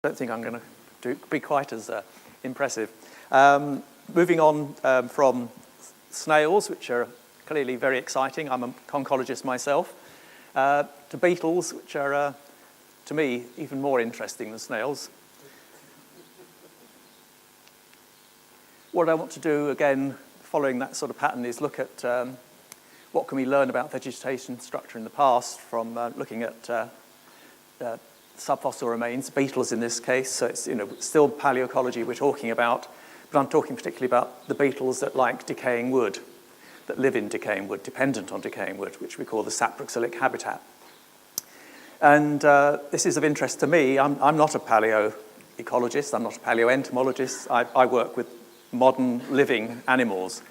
don't think I'm going to be quite as impressive. Moving on from snails, which are clearly very exciting. I'm a conchologist myself. To beetles, which are, to me, even more interesting than snails. What I want to do, again, following that sort of pattern, is look at what can we learn about vegetation structure in the past from looking at subfossil remains, beetles in this case. So it's still palaeoecology we're talking about, but I'm talking particularly about the beetles that like decaying wood, that live in decaying wood, dependent on decaying wood, which we call the saproxylic habitat. And this is of interest to me. I'm not a palaeoecologist, I'm not a paleoentomologist. I work with modern living animals.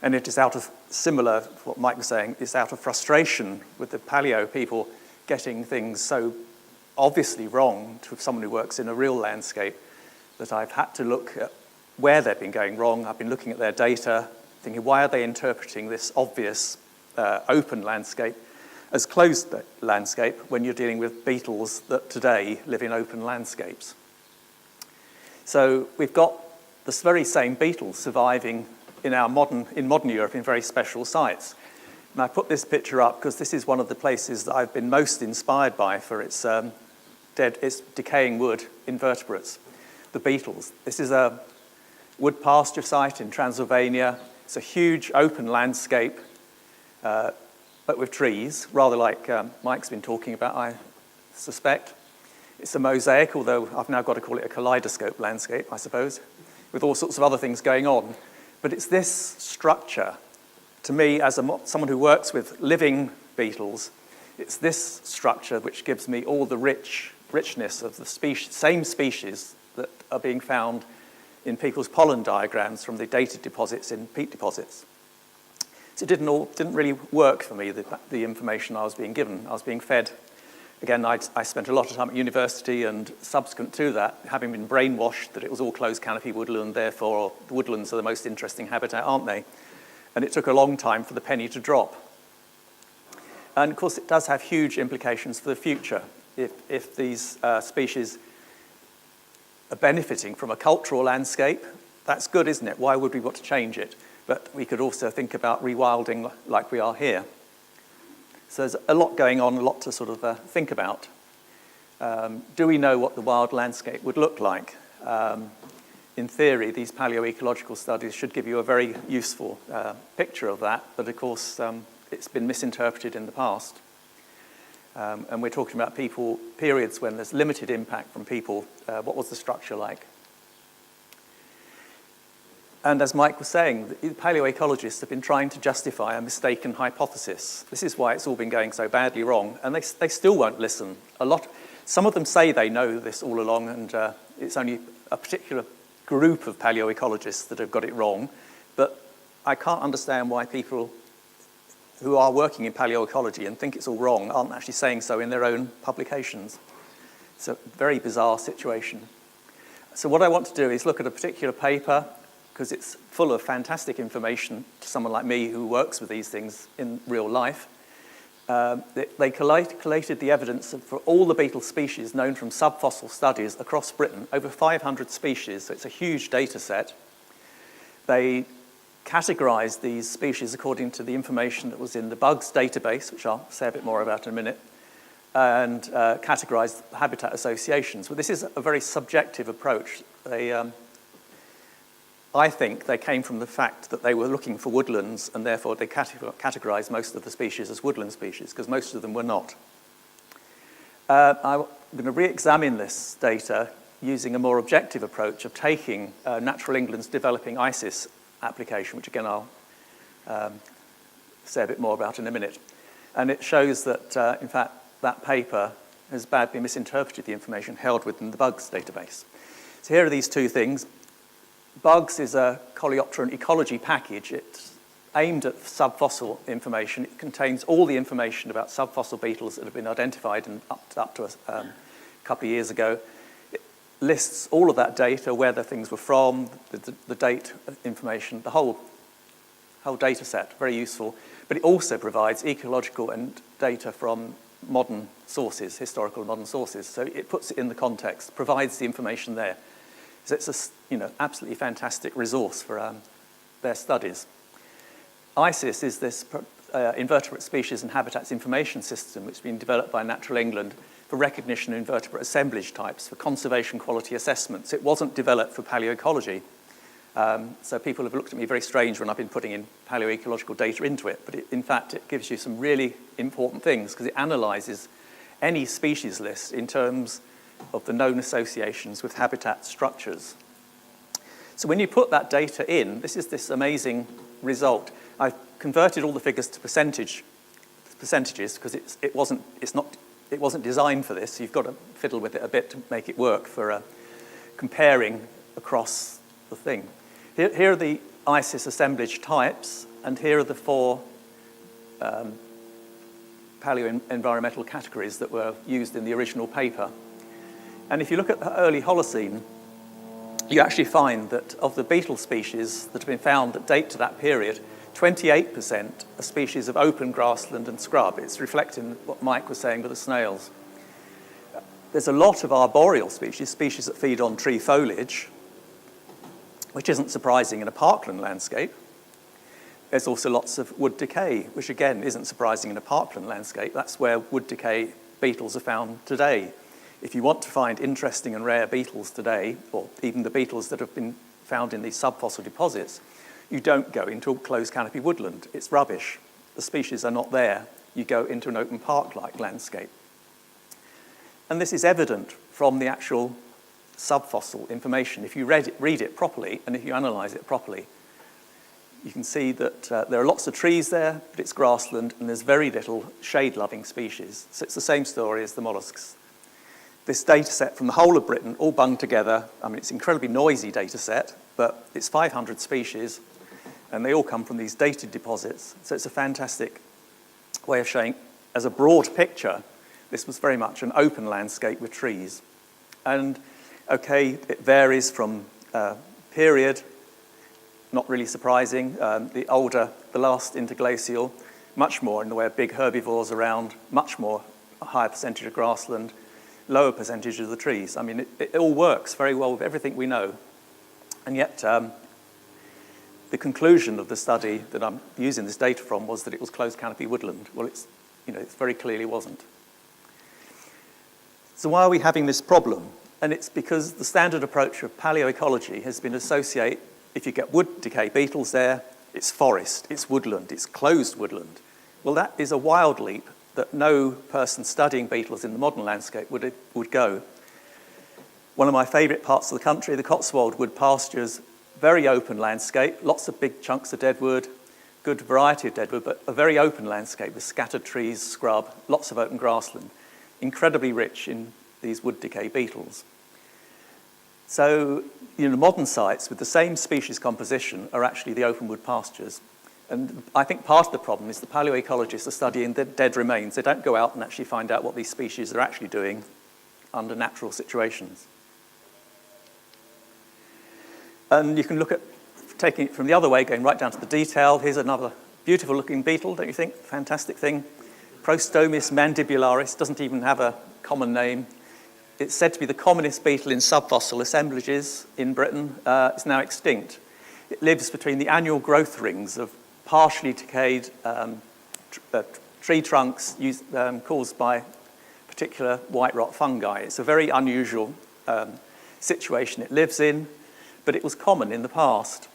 And it is out of, similar to what Mike was saying, it's out of frustration with the paleo people getting things so obviously wrong to someone who works in a real landscape that I've had to look at where they've been going wrong. I've been looking at their data, thinking, why are they interpreting this obvious open landscape as closed landscape when you're dealing with beetles that today live in open landscapes? So we've got this very same beetles surviving in modern Europe in very special sites. And I put this picture up because this is one of the places that I've been most inspired by for its decaying wood invertebrates, the beetles. This is a wood pasture site in Transylvania. It's a huge open landscape, but with trees, rather like Mike's been talking about, I suspect. It's a mosaic, although I've now got to call it a kaleidoscope landscape, I suppose, with all sorts of other things going on. But it's this structure, to me, as someone who works with living beetles, it's this structure which gives me all the richness of the same species that are being found in people's pollen diagrams from the dated deposits in peat deposits. So it didn't really work for me, the information I was being given. I was being fed. Again, I spent a lot of time at university, and subsequent to that, having been brainwashed that it was all closed canopy woodland, therefore the woodlands are the most interesting habitat, aren't they? And it took a long time for the penny to drop. And of course, it does have huge implications for the future. If these species are benefiting from a cultural landscape, that's good, isn't it? Why would we want to change it? But we could also think about rewilding like we are here. So there's a lot going on, a lot to sort of think about. Do we know what the wild landscape would look like? In theory, these paleoecological studies should give you a very useful picture of that, but of course, it's been misinterpreted in the past. And we're talking about periods when there's limited impact from people. What was the structure like? And as Mike was saying, the paleoecologists have been trying to justify a mistaken hypothesis. This is why it's all been going so badly wrong, and they still won't listen. Some of them say they know this all along, and it's only a particular group of paleoecologists that have got it wrong. But I can't understand why people who are working in paleoecology and think it's all wrong aren't actually saying so in their own publications. It's a very bizarre situation. So what I want to do is look at a particular paper, because it's full of fantastic information to someone like me who works with these things in real life. They collated the evidence for all the beetle species known from subfossil studies across Britain, over 500 species, so it's a huge data set. They categorized these species according to the information that was in the bugs database, which I'll say a bit more about in a minute, and categorized habitat associations. But this is a very subjective approach. I think they came from the fact that they were looking for woodlands, and therefore they categorized most of the species as woodland species, because most of them were not. I'm going to re-examine this data using a more objective approach of taking Natural England's Developing ISIS application, which again I'll say a bit more about in a minute. And it shows that, in fact, that paper has badly misinterpreted the information held within the bugs database. So here are these two things. Bugs is a coleoptera and ecology package. It's aimed at subfossil information. It contains all the information about subfossil beetles that have been identified and up to a couple of years ago. It lists all of that data, where the things were from, the date information, the whole data set, very useful. But it also provides ecological and data from modern sources, historical modern sources. So it puts it in the context, provides the information there. So it's a absolutely fantastic resource for their studies. ISIS is this invertebrate species and habitats information system which has been developed by Natural England for recognition of invertebrate assemblage types for conservation quality assessments. It wasn't developed for palaeoecology. So people have looked at me very strange when I've been putting in palaeoecological data into it, but in fact it gives you some really important things because it analyses any species list in terms of the known associations with habitat structures. So when you put that data in, this is this amazing result. I've converted all the figures to percentages because it wasn't designed for this. You've got to fiddle with it a bit to make it work for comparing across the thing. Here are the ISIS assemblage types, and here are the 4 paleo-environmental categories that were used in the original paper. And if you look at the early Holocene, you actually find that of the beetle species that have been found that date to that period, 28% are species of open grassland and scrub. It's reflecting what Mike was saying with the snails. There's a lot of arboreal species that feed on tree foliage, which isn't surprising in a parkland landscape. There's also lots of wood decay, which again isn't surprising in a parkland landscape. That's where wood decay beetles are found today. If you want to find interesting and rare beetles today, or even the beetles that have been found in these subfossil deposits, you don't go into a closed canopy woodland. It's rubbish. The species are not there. You go into an open park-like landscape. And this is evident from the actual subfossil information. If you read it properly, and if you analyse it properly, you can see that there are lots of trees there, but it's grassland, and there's very little shade-loving species. So it's the same story as the molluscs. This data set from the whole of Britain, all bunged together, I mean, it's an incredibly noisy data set, but it's 500 species, and they all come from these dated deposits. So it's a fantastic way of showing, as a broad picture, this was very much an open landscape with trees. And, okay, it varies from period, not really surprising. The older, the last interglacial, much more in the way of big herbivores around, much more, a higher percentage of grassland, lower percentage of the trees. I mean, it all works very well with everything we know. And yet, the conclusion of the study that I'm using this data from was that it was closed canopy woodland. Well, it very clearly wasn't. So why are we having this problem? And it's because the standard approach of palaeoecology has been associate, if you get wood decay beetles there, it's forest, it's woodland, it's closed woodland. Well, that is a wild leap that no person studying beetles in the modern landscape would go. One of my favourite parts of the country, the Cotswold wood pastures, very open landscape, lots of big chunks of deadwood, good variety of deadwood, but a very open landscape with scattered trees, scrub, lots of open grassland, incredibly rich in these wood decay beetles. So, modern sites with the same species composition are actually the open wood pastures. And I think part of the problem is the paleoecologists are studying the dead remains. They don't go out and actually find out what these species are actually doing under natural situations. And you can look at taking it from the other way, going right down to the detail. Here's another beautiful looking beetle, don't you think? Fantastic thing. Prostomis mandibularis, doesn't even have a common name. It's said to be the commonest beetle in subfossil assemblages in Britain. It's now extinct. It lives between the annual growth rings of partially decayed tree trunks caused by particular white rot fungi. It's a very unusual situation it lives in, but it was common in the past.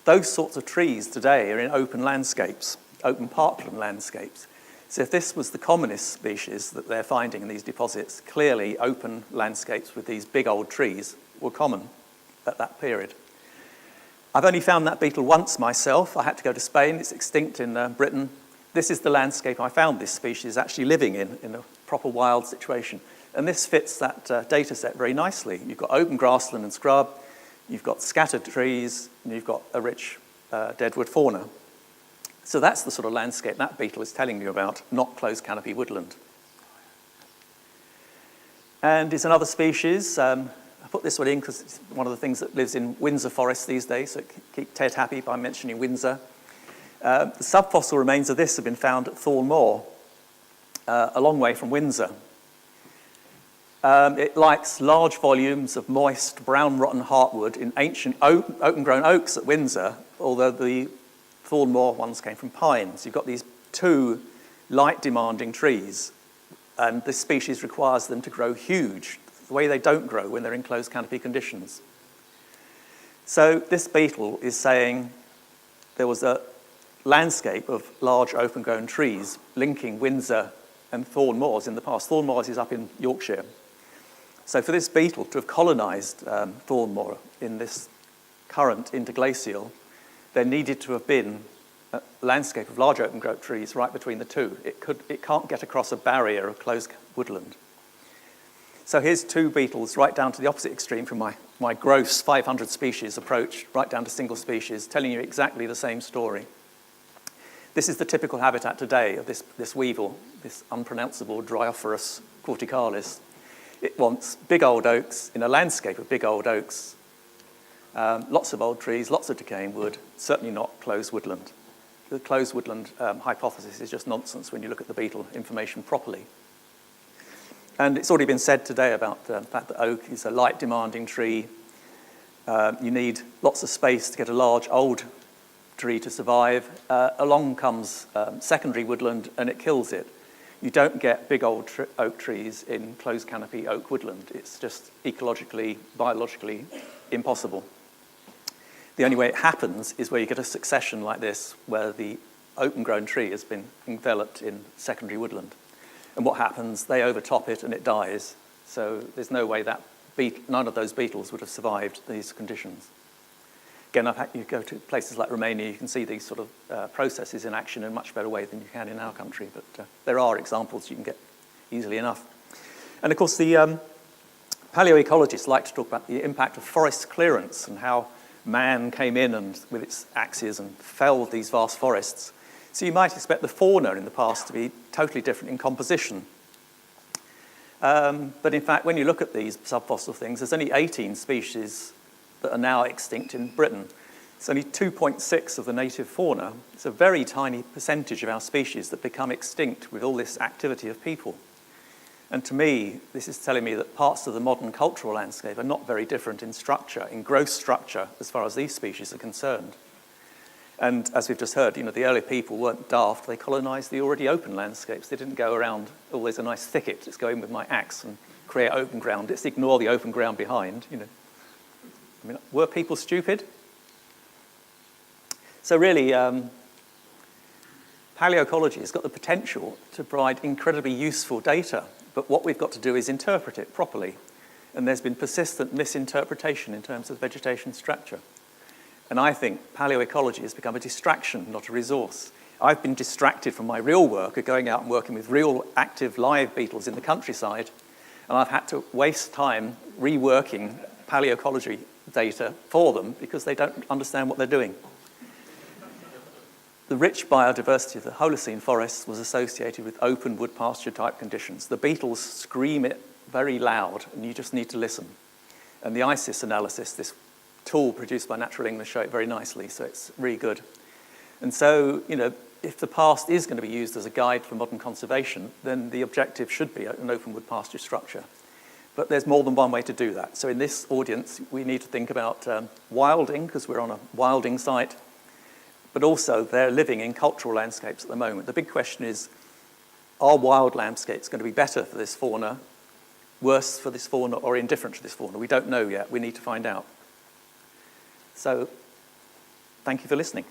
Those sorts of trees today are in open landscapes, open parkland landscapes. So if this was the commonest species that they're finding in these deposits, clearly open landscapes with these big old trees were common at that period. I've only found that beetle once myself. I had to go to Spain. It's extinct in Britain. This is the landscape I found this species actually living in a proper wild situation. And this fits that data set very nicely. You've got open grassland and scrub, you've got scattered trees, and you've got a rich deadwood fauna. So that's the sort of landscape that beetle is telling you about, not closed canopy woodland. And it's another species. I put this one in because it's one of the things that lives in Windsor Forest these days, so keep Ted happy by mentioning Windsor. The subfossil remains of this have been found at Thorn Moor. a long way from Windsor. It likes large volumes of moist, brown, rotten heartwood in ancient open-grown oaks at Windsor, although the Thornmoor ones came from pines. You've got these two light-demanding trees, and this species requires them to grow huge, the way they don't grow when they're in closed canopy conditions. So this beetle is saying there was a landscape of large open-grown trees linking Windsor and Thornmoors in the past. Thornmoors is up in Yorkshire. So for this beetle to have colonised Thornmoor in this current interglacial, there needed to have been a landscape of large open-grown trees right between the two. It can't get across a barrier of closed woodland. So here's two beetles right down to the opposite extreme from my gross 500 species approach, right down to single species, telling you exactly the same story. This is the typical habitat today of this weevil, this unpronounceable Dryophthorus corticalis. It wants big old oaks in a landscape of big old oaks, lots of old trees, lots of decaying wood, certainly not closed woodland. The closed woodland hypothesis is just nonsense when you look at the beetle information properly. And it's already been said today about the fact that oak is a light-demanding tree. You need lots of space to get a large old tree to survive. Along comes secondary woodland and it kills it. You don't get big old oak trees in closed canopy oak woodland. It's just ecologically, biologically impossible. The only way it happens is where you get a succession like this, where the open-grown tree has been enveloped in secondary woodland. And what happens? They overtop it and it dies. So there's no way that none of those beetles would have survived these conditions. Again, you go to places like Romania, you can see these sort of processes in action in a much better way than you can in our country. But there are examples you can get easily enough. And of course, the palaeoecologists like to talk about the impact of forest clearance and how man came in and with its axes and felled these vast forests. So you might expect the fauna in the past to be totally different in composition. But in fact, when you look at these subfossil things, there's only 18 species that are now extinct in Britain. It's only 2.6 of the native fauna. It's a very tiny percentage of our species that become extinct with all this activity of people. And to me, this is telling me that parts of the modern cultural landscape are not very different in structure, in gross structure, as far as these species are concerned. And as we've just heard, the early people weren't daft. They colonised the already open landscapes. They didn't go around, oh, there's a nice thicket, let's go in with my axe and create open ground. Let's ignore the open ground behind, I mean, were people stupid? So really, palaeoecology has got the potential to provide incredibly useful data, but what we've got to do is interpret it properly. And there's been persistent misinterpretation in terms of vegetation structure. And I think palaeoecology has become a distraction, not a resource. I've been distracted from my real work of going out and working with real active live beetles in the countryside, and I've had to waste time reworking palaeoecology data for them because they don't understand what they're doing. The rich biodiversity of the Holocene forests was associated with open wood pasture type conditions. The beetles scream it very loud, and you just need to listen. And the ISIS analysis, this tool produced by Natural England, show it very nicely, so it's really good. And so, if the past is going to be used as a guide for modern conservation, then the objective should be an open wood pasture structure. But there's more than one way to do that. So in this audience, we need to think about wilding, because we're on a wilding site, but also they're living in cultural landscapes at the moment. The big question is, are wild landscapes going to be better for this fauna, worse for this fauna, or indifferent to this fauna? We don't know yet. We need to find out. So, thank you for listening.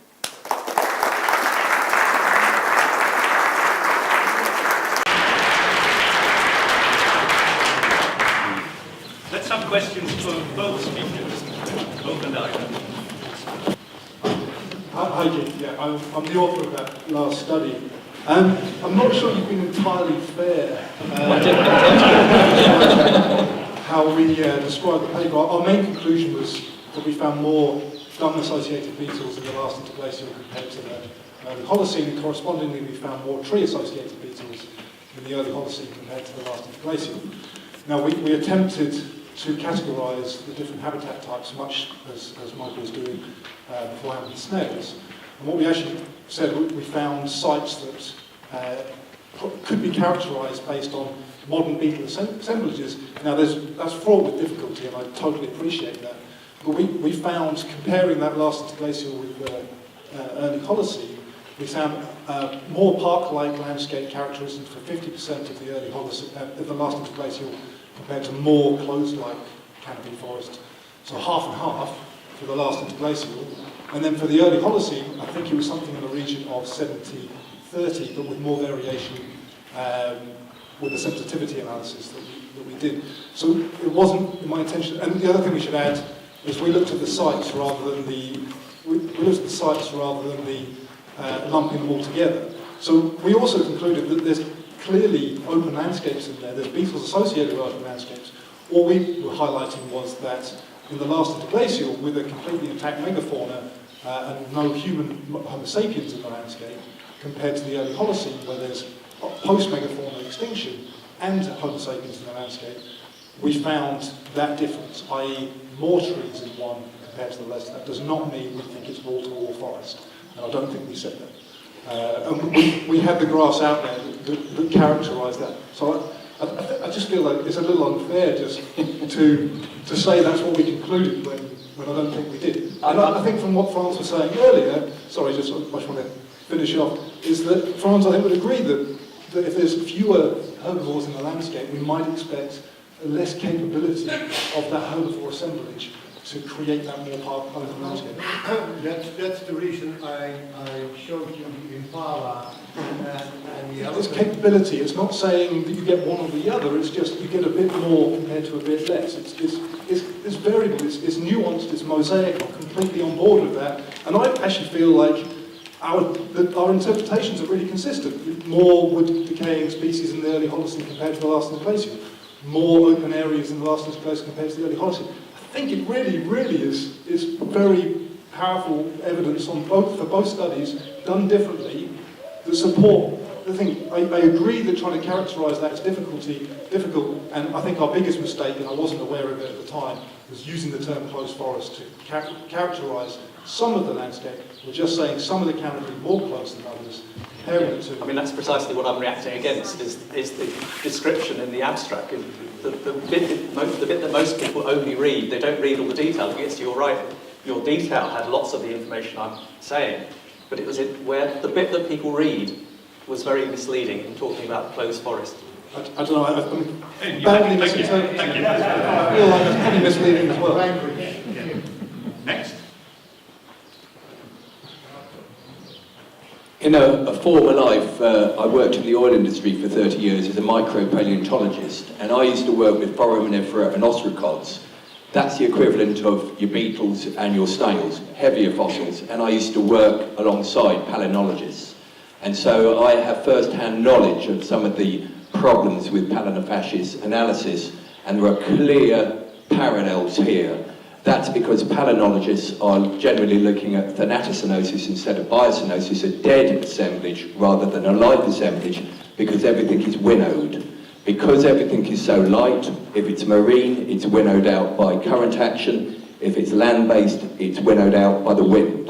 Let's have questions for both speakers, both and I. Hi, Jim. Yeah, I'm the author of that last study. I'm not sure you've been entirely fair how we described the paper. Our main conclusion was that we found more gum-associated beetles in the last interglacial compared to the Holocene, and correspondingly we found more tree-associated beetles in the early Holocene compared to the last interglacial. Now, we attempted to categorise the different habitat types, much as Michael was doing beforehand with snails. And what we actually said, we found sites that could be characterised based on modern beetle assemblages. Now, that's fraught with difficulty, and I totally appreciate that. But we found, comparing that last interglacial with early Holocene, we found more park-like landscape characteristics for 50% of the early Holocene, of the last interglacial, compared to more closed-like canopy forest. So half and half for the last interglacial. And then for the early Holocene, I think it was something in the region of 70-30, but with more variation with the sensitivity analysis that we did. So it wasn't my intention. And the other thing we should add is we looked at the sites rather than the lumping them all together. So we also concluded that there's clearly open landscapes in there. There's beetles associated with open landscapes. All we were highlighting was that in the last interglacial, with a completely intact megafauna and no human Homo sapiens in the landscape, compared to the early Holocene, where there's post-megafauna extinction and Homo sapiens in the landscape, we found that difference, i.e. more trees in one compared to the less. That does not mean we think it's wall-to-wall forest, and I don't think we said that. And we had the graphs out there that characterise that. So I just feel like it's a little unfair just to say that's what we concluded when I don't think we did. And I think from what Franz was saying earlier, sorry, just I just want to finish off, is that Franz, I think, would agree that if there's fewer herbivores in the landscape, we might expect less capability of that herbivore assemblage to create that more powerful landscape. That's the reason I showed you the Impala and the other. It's capability. It's not saying that you get one or the other. It's just you get a bit more compared to a bit less. It's variable. It's nuanced. It's mosaic. I'm completely on board with that. And I actually feel like our interpretations are really consistent. More wood-decaying species in the early Holocene compared to the last interglacial. More open areas in the last interglacial compared to the early Holocene. I think it really is very powerful evidence for both studies done differently that support the thing. I agree that trying to characterise that is difficult, and I think our biggest mistake, and I wasn't aware of it at the time, was using the term closed forest to characterise some of the landscape. We're just saying some of the canopy more close than others, comparing it to... I mean, that's precisely what I'm reacting against, is the description in the abstract. The bit that most people only read, they don't read all the detail. Yes, you're right, your detail had lots of the information I'm saying, but it was where the bit that people read was very misleading in talking about closed forest. I don't know, I'm badly misinterpreting. I feel like that's probably misleading as well. Next. In a former life, I worked in the oil industry for 30 years as a micropaleontologist, and I used to work with foraminifera and ostracods. That's the equivalent of your beetles and your snails, heavier fossils, and I used to work alongside palynologists. And so I have first-hand knowledge of some of the problems with Palaeoecology analysis, and there are clear parallels here. That's because palynologists are generally looking at thanatocynosis instead of biocynosis, a dead assemblage rather than a live assemblage, because everything is winnowed. Because everything is so light, if it's marine, it's winnowed out by current action. If it's land-based, it's winnowed out by the wind.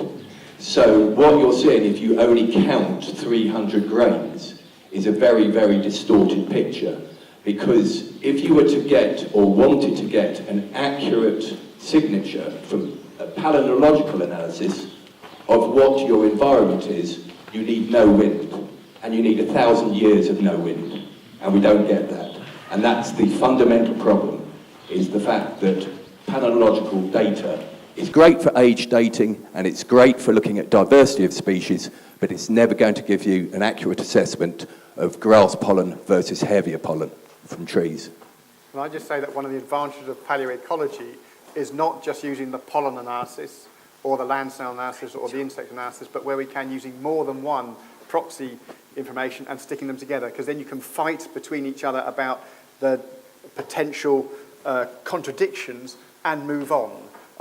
So what you're seeing, if you only count 300 grains, is a very, very distorted picture. Because if you were to get, or wanted to get, an accurate signature from a palynological analysis of what your environment is, you need no wind. And you need 1,000 years of no wind. And we don't get that. And that's the fundamental problem, is the fact that palynological data is great for age dating, and it's great for looking at diversity of species, but it's never going to give you an accurate assessment of grass pollen versus heavier pollen from trees. Can I just say that one of the advantages of palaeoecology is not just using the pollen analysis or the land snail analysis or the insect analysis, but where we can using more than one proxy information and sticking them together, because then you can fight between each other about the potential contradictions and move on.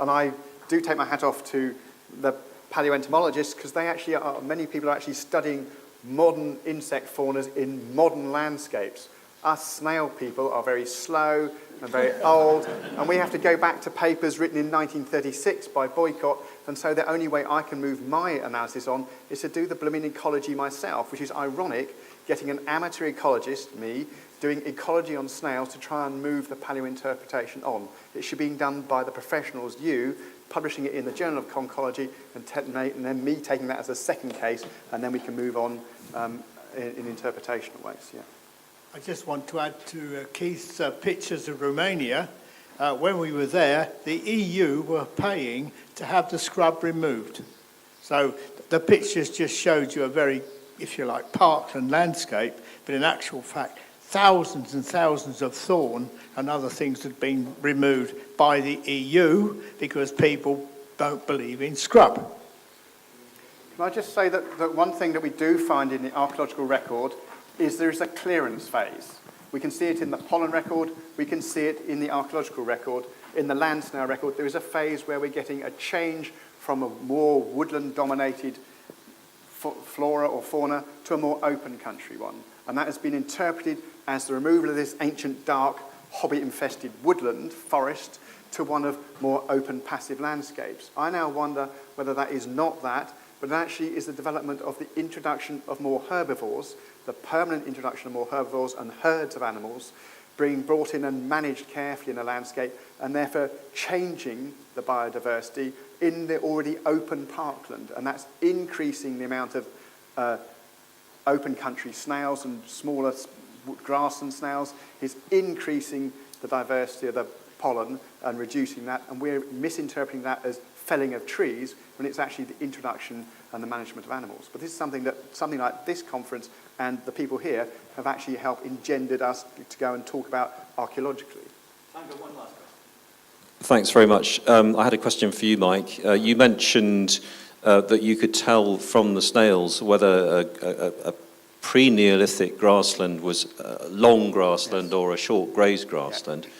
And I do take my hat off to the paleoentomologists, because they actually are, many people are actually studying modern insect faunas in modern landscapes. Us snail people are very slow and very old, and we have to go back to papers written in 1936 by Boycott, and so the only way I can move my analysis on is to do the blooming ecology myself, which is ironic, getting an amateur ecologist, me, doing ecology on snails to try and move the paleointerpretation on. It should be done by the professionals, you, publishing it in the Journal of Conchology, and then me taking that as a second case, and then we can move on in interpretational ways. Yeah. I just want to add to Keith's pictures of Romania. When we were there, the EU were paying to have the scrub removed. So the pictures just showed you a very, if you like, parkland landscape, but in actual fact, thousands and thousands of thorn and other things had been removed by the EU because people don't believe in scrub. Can I just say that one thing that we do find in the archaeological record is there is a clearance phase. We can see it in the pollen record, we can see it in the archaeological record. In the land snail record, there is a phase where we're getting a change from a more woodland-dominated flora or fauna to a more open country one. And that has been interpreted as the removal of this ancient, dark, hobbit-infested woodland forest to one of more open, passive landscapes. I now wonder whether that is not that, but it actually is the development of the introduction of more herbivores, the permanent introduction of more herbivores and herds of animals being brought in and managed carefully in a landscape, and therefore changing the biodiversity in the already open parkland. And that's increasing the amount of open country snails and smaller grassland snails, is increasing the diversity of the pollen and reducing that, and we're misinterpreting that as felling of trees when it's actually the introduction and the management of animals. But this is something like this conference and the people here have actually helped engendered us to go and talk about archaeologically. Time for one last question. Thanks very much. I had a question for you, Mike. You mentioned that you could tell from the snails whether a pre-Neolithic grassland was a long grassland, yes, or a short grazed grassland. Yeah.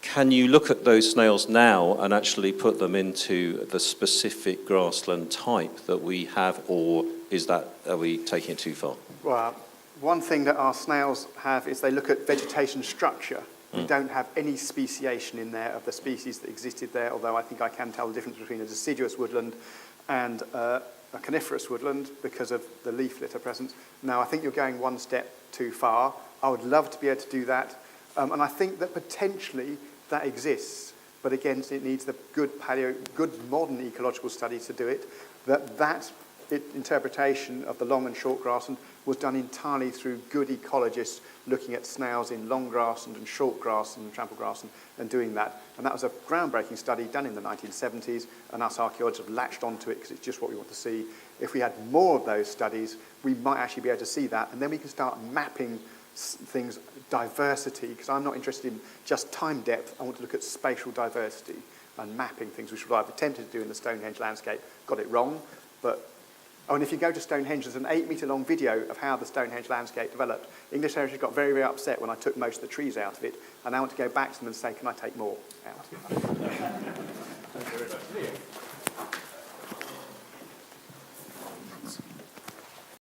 Can you look at those snails now and actually put them into the specific grassland type that we have, or are we taking it too far? Well, one thing that our snails have is they look at vegetation structure. We don't have any speciation in there of the species that existed there, although I think I can tell the difference between a deciduous woodland and a coniferous woodland because of the leaf litter presence. Now, I think you're going one step too far. I would love to be able to do that. And I think that potentially that exists, but again, it needs the good modern ecological study to do it. That interpretation of the long and short grassland was done entirely through good ecologists looking at snails in long grassland and short grassland and trampled grassland and doing that. And that was a groundbreaking study done in the 1970s, and us archaeologists have latched onto it because it's just what we want to see. If we had more of those studies, we might actually be able to see that, and then we can start mapping things, diversity, because I'm not interested in just time depth. I want to look at spatial diversity and mapping things, which is what I've attempted to do in the Stonehenge landscape. Got it wrong, but and if you go to Stonehenge, there's an 8-metre long video of how the Stonehenge landscape developed. English Heritage got very, very upset when I took most of the trees out of it, and I want to go back to them and say, can I take more out? Thank you very much.